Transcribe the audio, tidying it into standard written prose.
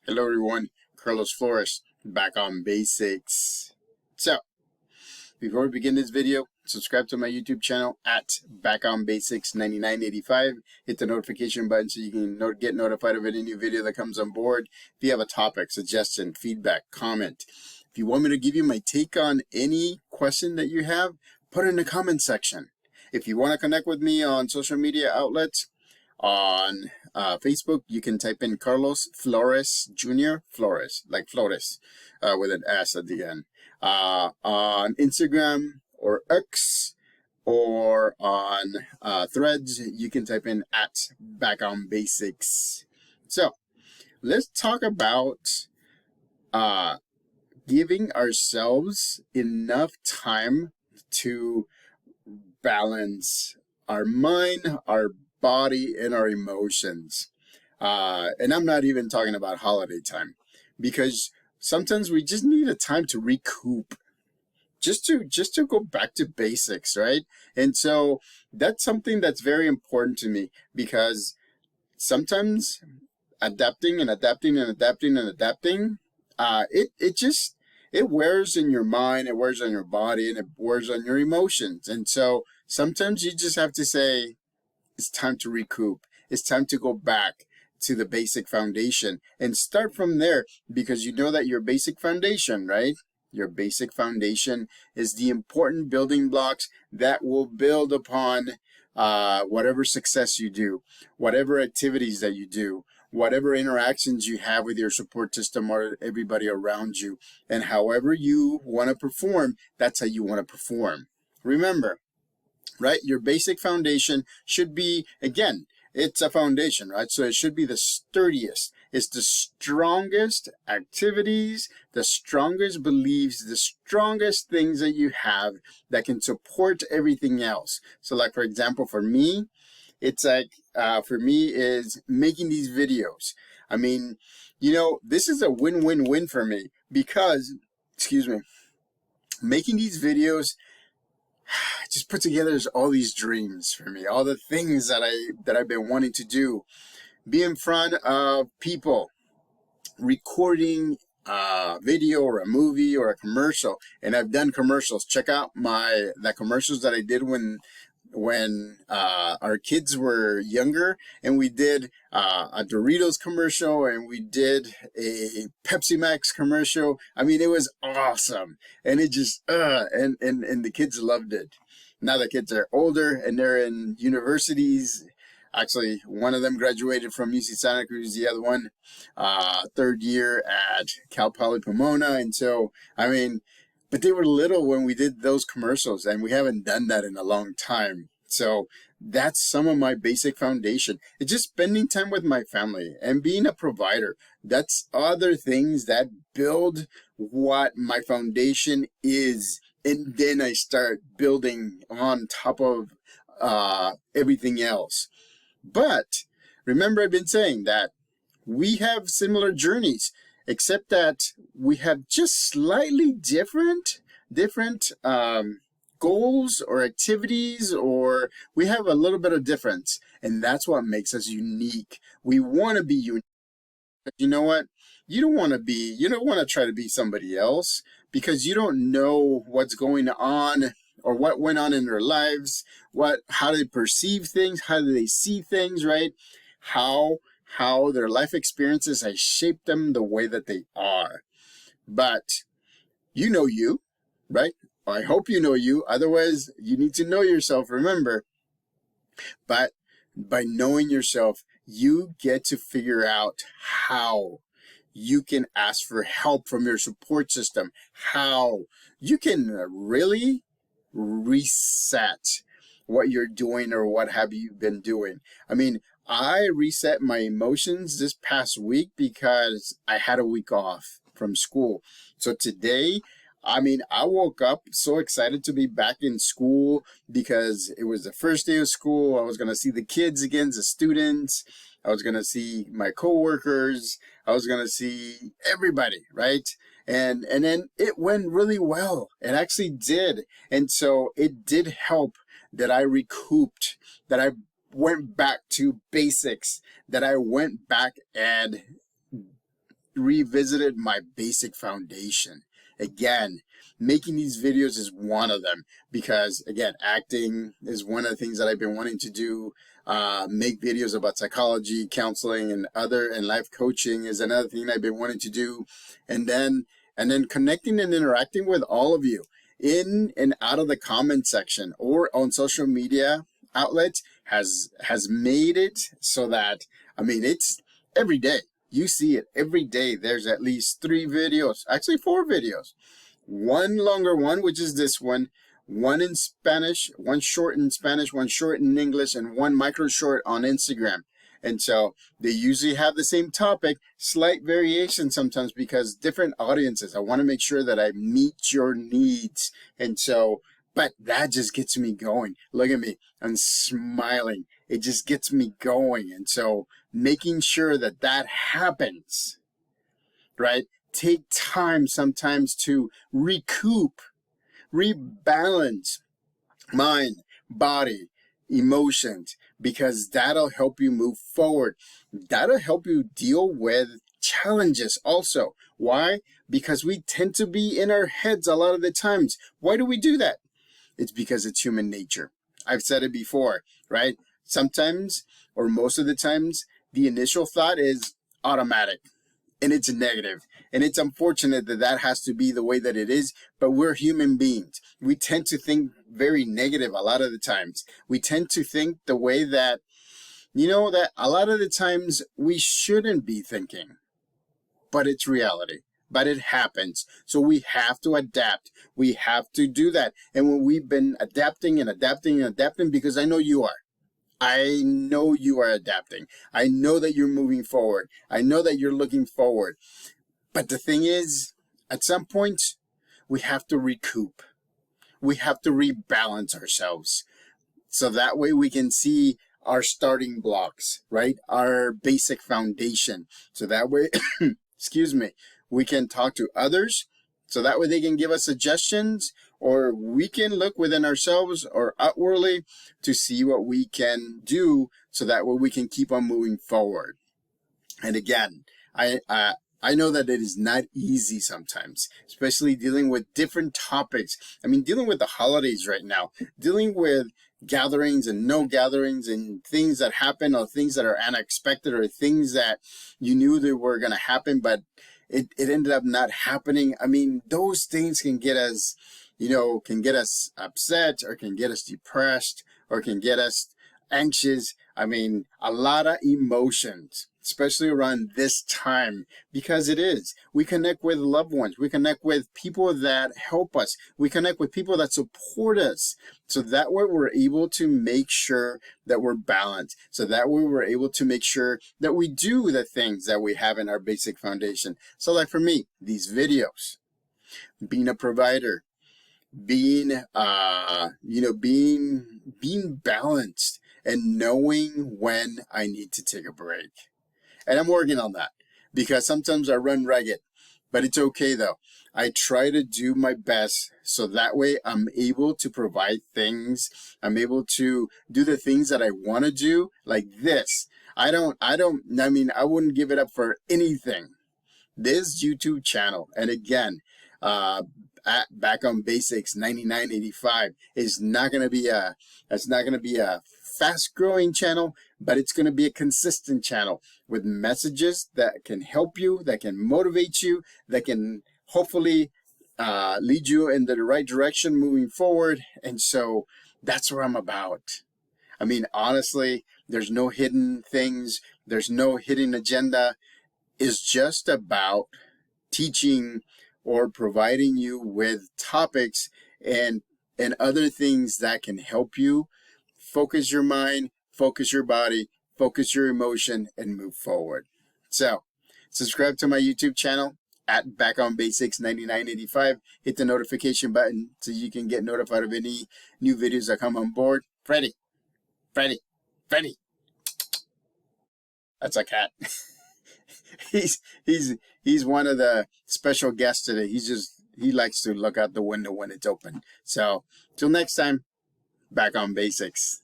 Hello everyone, Carlos Flores, back on basics. So, before we begin this video, subscribe to my YouTube channel at Back on Basics 9985. Hit the notification button so you can get notified of any new video that comes on board. If you have a topic, suggestion, feedback, comment, if you want me to give you my take on any question that you have, put it in the comment section. If you want to connect with me on social media outlets, on Facebook, you can type in Carlos Flores Jr. Flores, like Flores, with an S at the end. On Instagram or X or on Threads, you can type in at Back on Basics. So let's talk about giving ourselves enough time to balance our mind, our body, and our emotions. And I'm not even talking about holiday time, because sometimes we just need a time to recoup, just to go back to basics, right? And so that's something that's very important to me, because sometimes adapting and adapting and adapting and adapting, it wears in your mind, it wears on your body, and it wears on your emotions. And so sometimes you just have to say, it's time to recoup. It's time to go back to the basic foundation and start from there, because you know that your basic foundation, right? Your basic foundation is the important building blocks that will build upon whatever success you do, whatever activities that you do, whatever interactions you have with your support system or everybody around you. And however you want to perform, that's how you want to perform. Remember, right? Your basic foundation should be, again, it's a foundation, right? So it should be the sturdiest. It's the strongest activities, the strongest beliefs, the strongest things that you have that can support everything else. So like, for example, for me, it's like, for me is making these videos. I mean, you know, this is a win-win-win for me because, making these videos just put together all these dreams for me, all the things that I've been wanting to do. Be in front of people, recording a video or a movie or a commercial. And I've done commercials. Check out the commercials that I did when our kids were younger, and we did a Doritos commercial, and we did a Pepsi Max commercial. I mean, it was awesome, and it just and the kids loved it. Now the kids are older and they're in universities. Actually, one of them graduated from UC Santa Cruz, the other one third year at Cal Poly Pomona. And so, I mean, but they were little when we did those commercials, and we haven't done that in a long time. So that's some of my basic foundation. It's just spending time with my family and being a provider. That's other things that build what my foundation is. And then I start building on top of everything else. But remember, I've been saying that we have similar journeys, except that we have just slightly different goals or activities, or we have a little bit of difference, and that's what makes us unique. We want to be unique. You know what? You don't want to try to be somebody else, because you don't know what's going on or what went on in their lives, how they perceive things, how do they see things, right? How their life experiences have shaped them the way that they are. But you know you, right? I hope you know you. Otherwise, you need to know yourself, remember. But by knowing yourself, you get to figure out how you can ask for help from your support system, how you can really reset what you're doing or what have you been doing. I mean, I reset my emotions this past week because I had a week off from school. So today, I mean, I woke up so excited to be back in school, because it was the first day of school. I was going to see the kids again, the students. I was going to see my coworkers. I was going to see everybody, right? And then it went really well. It actually did. And so it did help that I recouped, that I went back to basics, that I went back and revisited my basic foundation. Again, making these videos is one of them because, again, acting is one of the things that I've been wanting to do. Make videos about psychology, counseling, and life coaching is another thing I've been wanting to do. And then connecting and interacting with all of you in and out of the comment section or on social media outlets has made it so that, I mean, it's every day. You see it every day. There's at least 3 videos, actually 4 videos. One longer one, which is this one in Spanish, one short in Spanish, one short in English, and one micro short on Instagram. And so they usually have the same topic, slight variation sometimes because different audiences. I want to make sure that I meet your needs. And so, but that just gets me going. Look at me, I'm smiling. It just gets me going. And so making sure that that happens, right? Take time sometimes to recoup, rebalance mind, body, emotions, because that'll help you move forward. That'll help you deal with challenges also. Why? Because we tend to be in our heads a lot of the times. Why do we do that? It's because it's human nature. I've said it before, right? Sometimes, or most of the times, the initial thought is automatic and it's negative. And it's unfortunate that that has to be the way that it is, but we're human beings. We tend to think very negative a lot of the times. We tend to think the way that, that a lot of the times we shouldn't be thinking, but it's reality. But it happens. So we have to adapt. We have to do that. And when we've been adapting and adapting and adapting, because I know you are. I know you are adapting. I know that you're moving forward. I know that you're looking forward. But the thing is, at some point, we have to recoup. We have to rebalance ourselves. So that way we can see our starting blocks, right? Our basic foundation. So that way, excuse me, we can talk to others. So that way they can give us suggestions, or we can look within ourselves or outwardly to see what we can do. So that way we can keep on moving forward. And again, I know that it is not easy sometimes, especially dealing with different topics. I mean, dealing with the holidays right now, dealing with gatherings and no gatherings and things that happen or things that are unexpected or things that you knew they were going to happen, but it ended up not happening. I mean, those things can get us, can get us upset or can get us depressed or can get us anxious. I mean, a lot of emotions, especially around this time, because it is. We connect with loved ones. We connect with people that help us. We connect with people that support us. So that way we're able to make sure that we're balanced. So that way we're able to make sure that we do the things that we have in our basic foundation. So like for me, these videos, being a provider, being balanced and knowing when I need to take a break. And I'm working on that because sometimes I run ragged, but it's okay though. I try to do my best so that way I'm able to provide things. I'm able to do the things that I want to do like this. I wouldn't give it up for anything. This YouTube channel, and again, Back on Basics 9985 is not going to be a fast growing channel, but it's going to be a consistent channel with messages that can help you, that can motivate you, that can hopefully lead you in the right direction moving forward. And so that's where I'm about. I mean, honestly, there's no hidden things. There's no hidden agenda. It's just about teaching or providing you with topics and other things that can help you focus your mind, focus your body, focus your emotion, and move forward. So, subscribe to my YouTube channel at Back on Basics 9985. Hit the notification button so you can get notified of any new videos that come on board. Freddy. That's a cat. He's one of the special guests today. He likes to look out the window when it's open. So, till next time, Back on Basics.